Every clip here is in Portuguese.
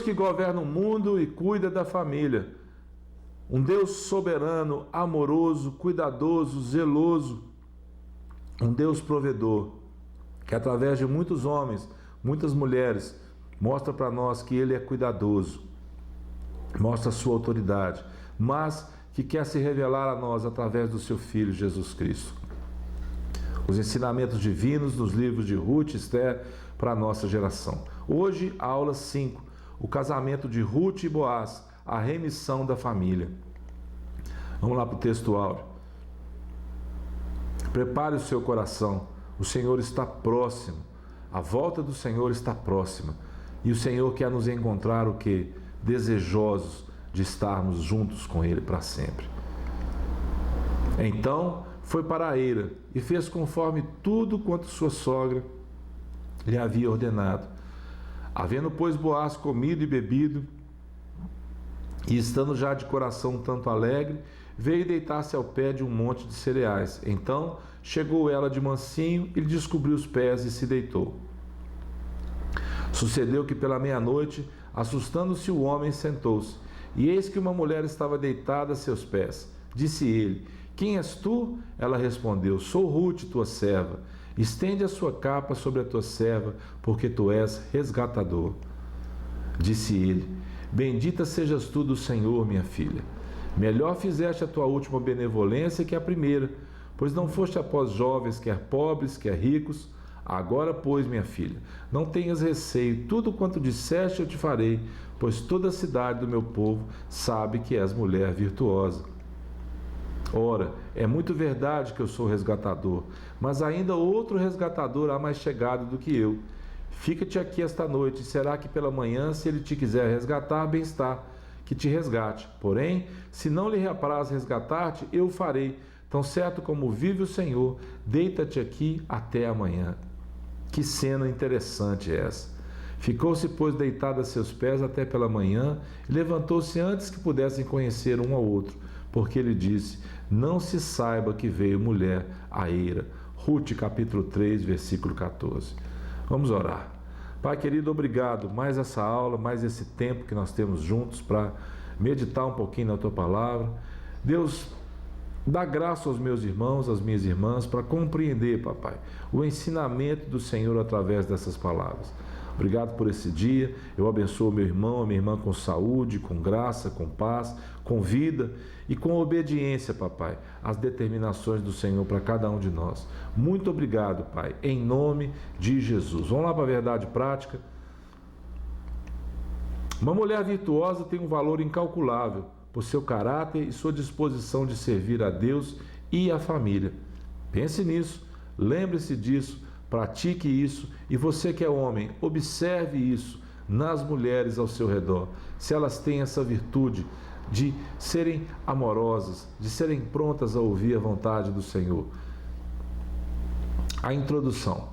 que governa o mundo e cuida da família. Um Deus soberano, amoroso, cuidadoso, zeloso. Um Deus provedor, que através de muitos homens, muitas mulheres, mostra para nós que Ele é cuidadoso, mostra a sua autoridade, mas que quer se revelar a nós através do seu Filho Jesus Cristo. Os ensinamentos divinos nos livros de Ruth e Esther para a nossa geração. Hoje, a aula 5, o casamento de Ruth e Boaz, a remissão da família. Vamos lá para o texto áureo. Prepare o seu coração, o Senhor está próximo, a volta do Senhor está próxima, e o Senhor quer nos encontrar o quê? Desejosos de estarmos juntos com Ele para sempre. Então foi para a eira e fez conforme tudo quanto sua sogra lhe havia ordenado. Havendo, pois, Boaz comido e bebido, e estando já de coração tanto alegre, veio deitar-se ao pé de um monte de cereais. Então chegou ela de mansinho e lhe descobriu os pés e se deitou. Sucedeu que pela meia-noite, assustando-se o homem, sentou-se. E eis que uma mulher estava deitada a seus pés. Disse ele: Quem és tu? Ela respondeu: Sou Ruth, tua serva. Estende a sua capa sobre a tua serva, porque tu és resgatador. Disse ele: Bendita sejas tu do Senhor, minha filha. Melhor fizeste a tua última benevolência que a primeira, pois não foste após jovens, quer pobres, quer ricos. Agora, pois, minha filha, não tenhas receio, tudo quanto disseste eu te farei, pois toda a cidade do meu povo sabe que és mulher virtuosa. Ora, é muito verdade que eu sou resgatador, mas ainda outro resgatador há mais chegado do que eu. Fica-te aqui esta noite, e será que pela manhã, se ele te quiser resgatar, bem está, que te resgate. Porém, se não lhe apraz resgatar-te, eu o farei. Tão certo como vive o Senhor, deita-te aqui até amanhã. Que cena interessante é essa. Ficou-se, pois, deitado a seus pés até pela manhã, e levantou-se antes que pudessem conhecer um ao outro, porque ele disse: Não se saiba que veio mulher à eira. Ruth, capítulo 3, versículo 14. Vamos orar. Pai querido, obrigado. Mais essa aula, mais esse tempo que nós temos juntos para meditar um pouquinho na Tua Palavra. Deus, dá graça aos meus irmãos, às minhas irmãs, para compreender, papai, o ensinamento do Senhor através dessas palavras. Obrigado por esse dia. Eu abençoo meu irmão, a minha irmã com saúde, com graça, com paz, com vida e com obediência, papai, às determinações do Senhor para cada um de nós. Muito obrigado, Pai, em nome de Jesus. Vamos lá para a verdade prática. Uma mulher virtuosa tem um valor incalculável por seu caráter e sua disposição de servir a Deus e a família. Pense nisso, lembre-se disso, pratique isso, e você que é homem, observe isso nas mulheres ao seu redor, se elas têm essa virtude de serem amorosas, de serem prontas a ouvir a vontade do Senhor. A introdução.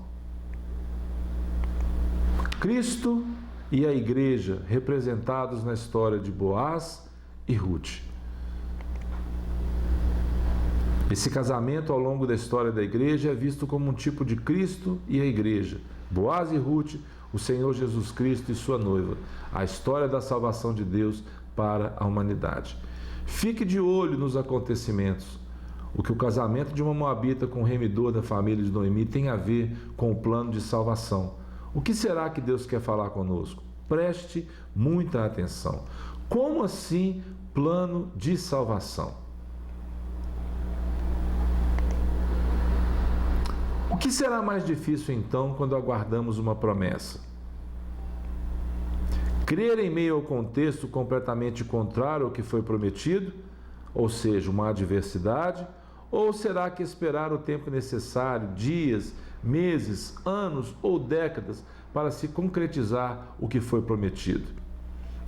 Cristo e a igreja representados na história de Boaz e Ruth. Esse casamento ao longo da história da igreja é visto como um tipo de Cristo e a igreja. Boaz e Ruth, o Senhor Jesus Cristo e sua noiva. A história da salvação de Deus para a humanidade. Fique de olho nos acontecimentos. O que o casamento de uma moabita com o remidor da família de Noemi tem a ver com o plano de salvação. O que será que Deus quer falar conosco? Preste muita atenção. Como assim plano de salvação? O que será mais difícil então quando aguardamos uma promessa? Crer em meio ao contexto completamente contrário ao que foi prometido, ou seja, uma adversidade, ou será que esperar o tempo necessário, dias, meses, anos ou décadas, para se concretizar o que foi prometido?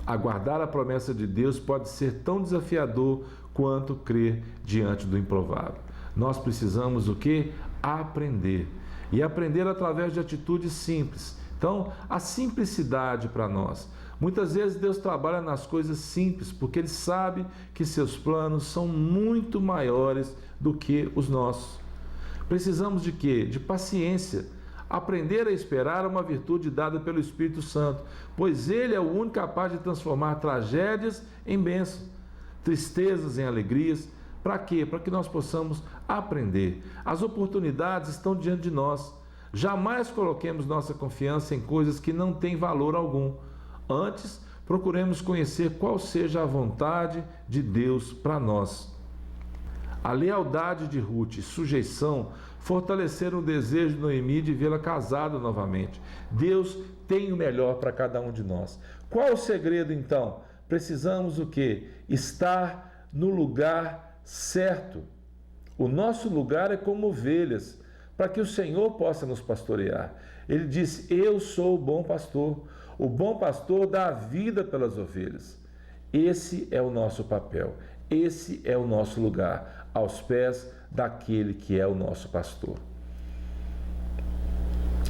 Aguardar a promessa de Deus pode ser tão desafiador quanto crer diante do improvável. Nós precisamos o quê? Aprender. E aprender através de atitudes simples. Então, a simplicidade para nós. Muitas vezes Deus trabalha nas coisas simples, porque Ele sabe que seus planos são muito maiores do que os nossos. Precisamos de quê? De paciência. Aprender a esperar é uma virtude dada pelo Espírito Santo, pois ele é o único capaz de transformar tragédias em bênçãos, tristezas em alegrias. Para quê? Para que nós possamos aprender. As oportunidades estão diante de nós. Jamais coloquemos nossa confiança em coisas que não têm valor algum. Antes, procuremos conhecer qual seja a vontade de Deus para nós. A lealdade de Ruth e sujeição fortaleceram o desejo de Noemi de vê-la casada novamente. Deus tem o melhor para cada um de nós. Qual o segredo, então? Precisamos o quê? Estar no lugar certo. O nosso lugar é como ovelhas, para que o Senhor possa nos pastorear. Ele disse: eu sou o bom pastor. O bom pastor dá a vida pelas ovelhas. Esse é o nosso papel. Esse é o nosso lugar, aos pés daquele que é o nosso pastor.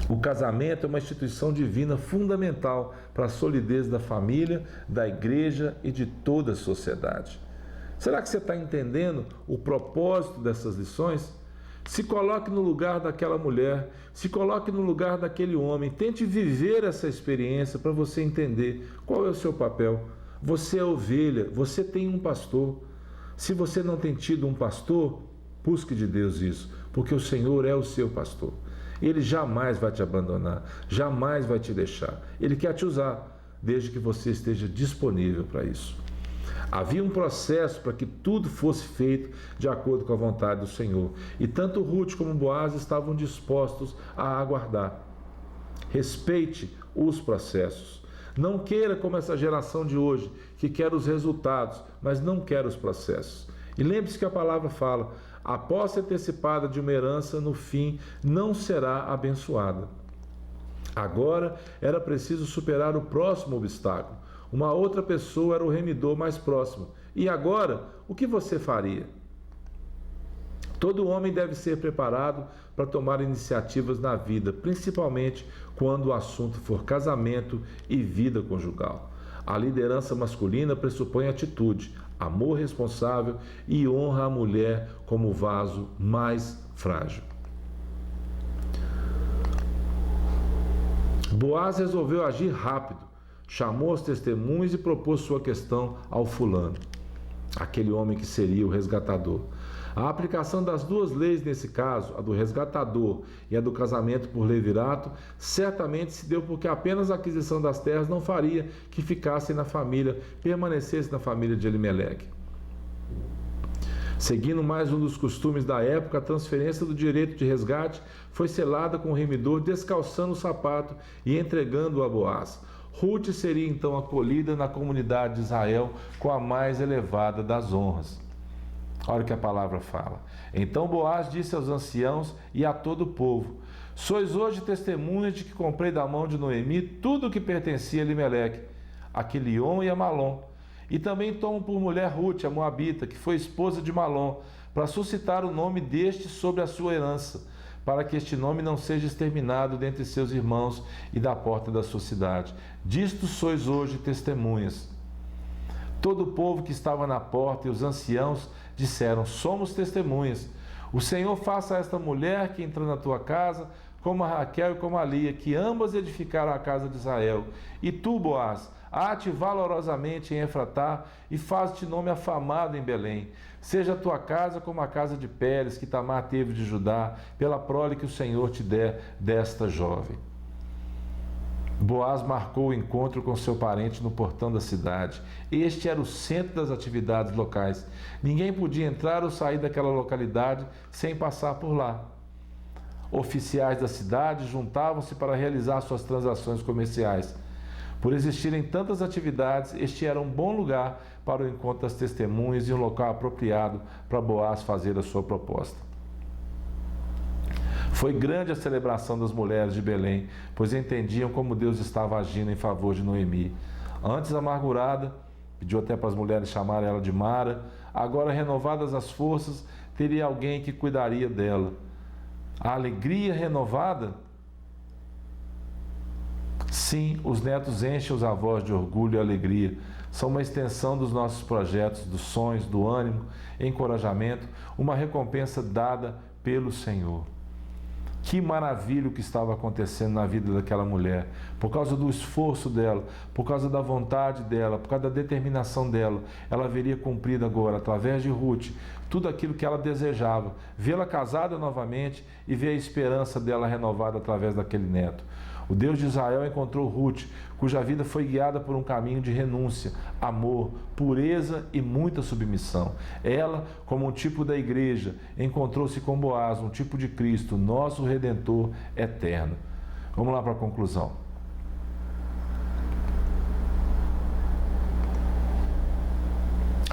O casamento é uma instituição divina fundamental para a solidez da família, da igreja e de toda a sociedade. Será que você está entendendo o propósito dessas lições? Se coloque no lugar daquela mulher, se coloque no lugar daquele homem, tente viver essa experiência para você entender qual é o seu papel. Você é ovelha, você tem um pastor. Se você não tem tido um pastor, busque de Deus isso, porque o Senhor é o seu pastor. Ele jamais vai te abandonar, jamais vai te deixar. Ele quer te usar, desde que você esteja disponível para isso. Havia um processo para que tudo fosse feito de acordo com a vontade do Senhor. E tanto Ruth como Boaz estavam dispostos a aguardar. Respeite os processos. Não queira como essa geração de hoje, que quer os resultados, mas não quer os processos. E lembre-se que a palavra fala: a posse antecipada de uma herança, no fim, não será abençoada. Agora era preciso superar o próximo obstáculo. Uma outra pessoa era o remidor mais próximo. E agora, o que você faria? Todo homem deve ser preparado para tomar iniciativas na vida, principalmente quando o assunto for casamento e vida conjugal. A liderança masculina pressupõe atitude, amor responsável e honra a mulher como o vaso mais frágil. Boaz resolveu agir rápido, chamou os testemunhos e propôs sua questão ao fulano, aquele homem que seria o resgatador. A aplicação das duas leis nesse caso, a do resgatador e a do casamento por levirato, certamente se deu porque apenas a aquisição das terras não faria que ficassem na família, permanecesse na família de Elimeleque. Seguindo mais um dos costumes da época, a transferência do direito de resgate foi selada com o remidor descalçando o sapato e entregando-o a Boaz. Ruth seria então acolhida na comunidade de Israel com a mais elevada das honras. Olha o que a palavra fala. Então Boaz disse aos anciãos e a todo o povo: sois hoje testemunhas de que comprei da mão de Noemi tudo o que pertencia a Elimeleque, a Quilion e a Malom. E também tomo por mulher Ruth, a moabita, que foi esposa de Malom, para suscitar o nome deste sobre a sua herança, para que este nome não seja exterminado dentre seus irmãos e da porta da sua cidade. Disto sois hoje testemunhas. Todo o povo que estava na porta e os anciãos disseram: somos testemunhas. O Senhor faça a esta mulher que entrou na tua casa, como a Raquel e como a Lia, que ambas edificaram a casa de Israel. E tu, Boaz, há-te valorosamente em Efratá e faz-te nome afamado em Belém. Seja a tua casa como a casa de Pérez, que Tamar teve de Judá, pela prole que o Senhor te der desta jovem. Boaz marcou o encontro com seu parente no portão da cidade. Este era o centro das atividades locais. Ninguém podia entrar ou sair daquela localidade sem passar por lá. Oficiais da cidade juntavam-se para realizar suas transações comerciais. Por existirem tantas atividades, este era um bom lugar para o encontro das testemunhas e um local apropriado para Boaz fazer a sua proposta. Foi grande a celebração das mulheres de Belém, pois entendiam como Deus estava agindo em favor de Noemi. Antes amargurada, pediu até para as mulheres chamarem ela de Mara, agora renovadas as forças, teria alguém que cuidaria dela. A alegria renovada? Sim, os netos enchem os avós de orgulho e alegria. São uma extensão dos nossos projetos, dos sonhos, do ânimo, encorajamento, uma recompensa dada pelo Senhor. Que maravilha o que estava acontecendo na vida daquela mulher. Por causa do esforço dela, por causa da vontade dela, por causa da determinação dela, ela veria cumprido agora, através de Ruth, tudo aquilo que ela desejava. Vê-la casada novamente e ver a esperança dela renovada através daquele neto. O Deus de Israel encontrou Ruth, cuja vida foi guiada por um caminho de renúncia, amor, pureza e muita submissão. Ela, como um tipo da igreja, encontrou-se com Boaz, um tipo de Cristo, nosso Redentor eterno. Vamos lá para a conclusão.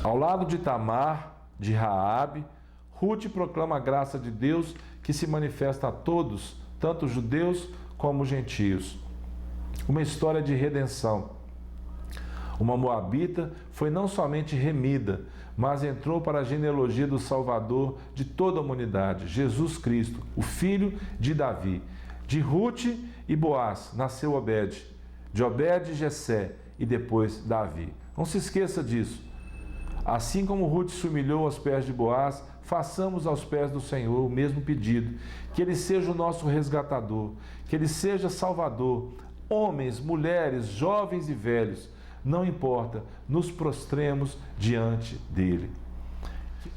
Ao lado de Tamar, de Raabe, Ruth proclama a graça de Deus que se manifesta a todos, tanto judeus como gentios. Uma história de redenção. Uma moabita foi não somente remida, mas entrou para a genealogia do Salvador de toda a humanidade, Jesus Cristo, o filho de Davi. De Ruth e Boaz nasceu Obed, de Obed Jessé e depois Davi. Não se esqueça disso. Assim como Ruth se humilhou aos pés de Boaz, façamos aos pés do Senhor o mesmo pedido, que Ele seja o nosso resgatador, que Ele seja salvador. Homens, mulheres, jovens e velhos, não importa, nos prostremos diante dEle.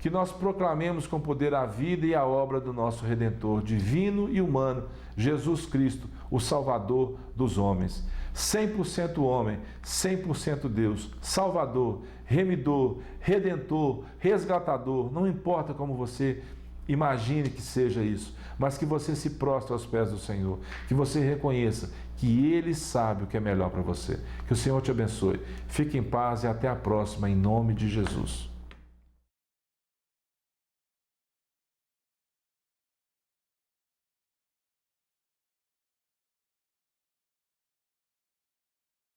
Que nós proclamemos com poder a vida e a obra do nosso Redentor, divino e humano, Jesus Cristo, o Salvador dos homens. 100% homem, 100% Deus, Salvador, Remidor, Redentor, Resgatador, não importa como você imagine que seja isso, mas que você se prostre aos pés do Senhor, que você reconheça que Ele sabe o que é melhor para você. Que o Senhor te abençoe. Fique em paz e até a próxima, em nome de Jesus.